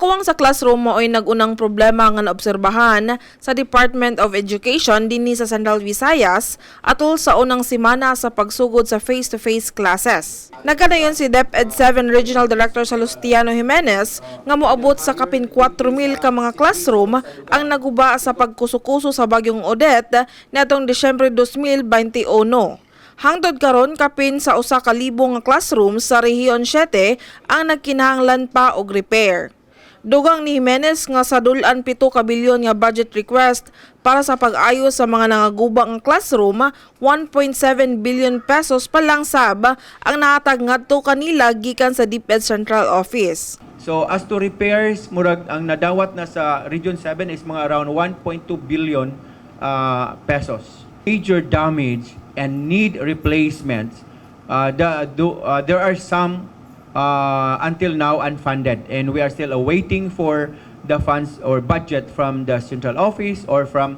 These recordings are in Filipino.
Kakuwang sa classroom mo ay nagunang problema nga naobserbahan sa Department of Education dinhi sa Central Visayas atol sa unang semana sa pagsugod sa face-to-face classes. Nagkadayon si DepEd 7 Regional Director Salustiano Jimenez nga moabot sa kapin 4,000 ka mga classroom ang naguba sa pagkusukuso sa bagyong Odette niadtong Disyembre 2021. Hangtod karon kapin sa 1,000 nga classrooms sa Rehiyon 7 ang nagkinahanglan pa og repair. Dugang ni Jimenez nga sa dulan 7 ka bilyon nga budget request para sa pag-ayos sa mga nangaguba nga classroom, 1.7 billion pesos pa lang sab ang nahatag ngadto kanila gikan sa DepEd Central Office. So as to repairs, murag ang nadawat na sa Region 7 is mga around 1.2 billion pesos. Major damage and need replacements. There are some until now unfunded, and we are still awaiting for the funds or budget from the central office or from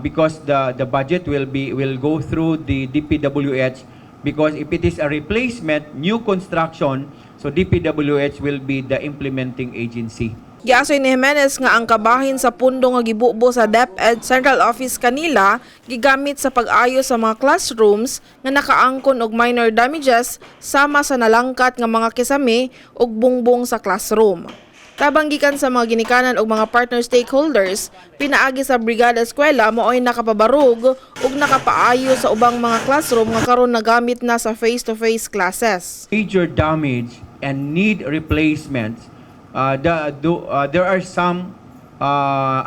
because the budget will go through the DPWH, because if it is a replacement, new construction, so DPWH will be the implementing agency. Giasoy ni Jimenez nga ang kabahin sa pundo nga gibubo sa DepEd Central Office kanila gigamit sa pag-ayos sa mga classrooms nga nakaangkon og minor damages sama sa nalangkat nga mga kisame ug bungbong sa classroom. Tabang gikan sa mga ginikanan og mga partner stakeholders, pinaagi sa Brigada Eskwela mao'y nakapabarog ug nakapaayo sa ubang mga classroom nga karon nagamit na sa face-to-face classes. Major damage and need replacements. There are some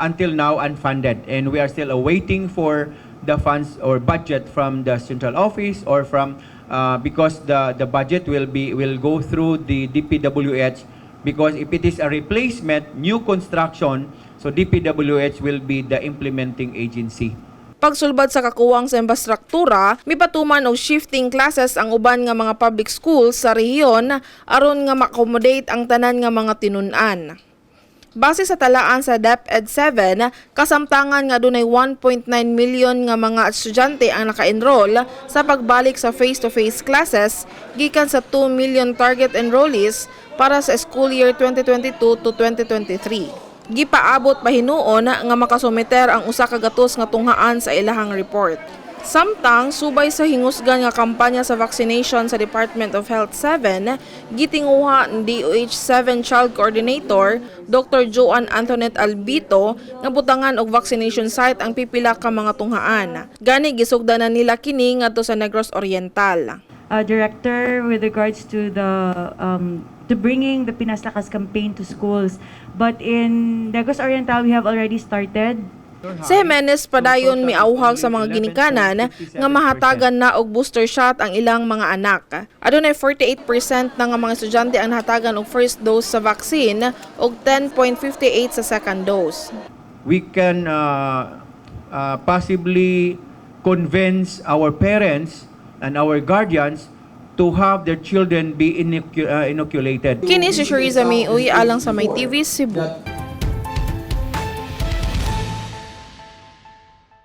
until now unfunded, and we are still awaiting for the funds or budget from the central office or from because the budget will go through the DPWH, because if it is a replacement, new construction, so DPWH will be the implementing agency. Pagsulbad sa kakuwang sa infrastruktura, mipatuman og shifting classes ang uban nga mga public schools sa rehiyon aron nga ma-accommodate ang tanan nga mga tinun-an. Base sa talaan sa DepEd 7, kasamtangan nga dunay 1.9 million nga mga estudyante ang naka-enroll sa pagbalik sa face-to-face classes gikan sa 2 million target enrollees para sa school year 2022 to 2023. Gipaabot pa hinuon nga makasumiter ang usa ka gatos nga tunghaan sa ilahang report. Samtang subay sa hingusgan nga kampanya sa vaccination sa Department of Health 7, gitinguha ni DOH 7 Child Coordinator Dr. Joan Antoinette Albito nga butangan og vaccination site ang pipila ka mga tunghaan. Gani gisugdanan nila kini ngadto sa Negros Oriental. Director, with regards to to bringing the Pinas Lakas campaign to schools, but in Negros Oriental we have already started. Si Jimenez padayon miauhag sa mga ginikanan nga mahatagan na og booster shot ang ilang mga anak. Adunay 48% na nga mga estudyante ang nahatagan og first dose sa vaccine ug 10.58 sa second dose. We can possibly convince our parents and our guardians to have their children be inoculated. Kini si Shariza May Uy alang sa May TV Cebu.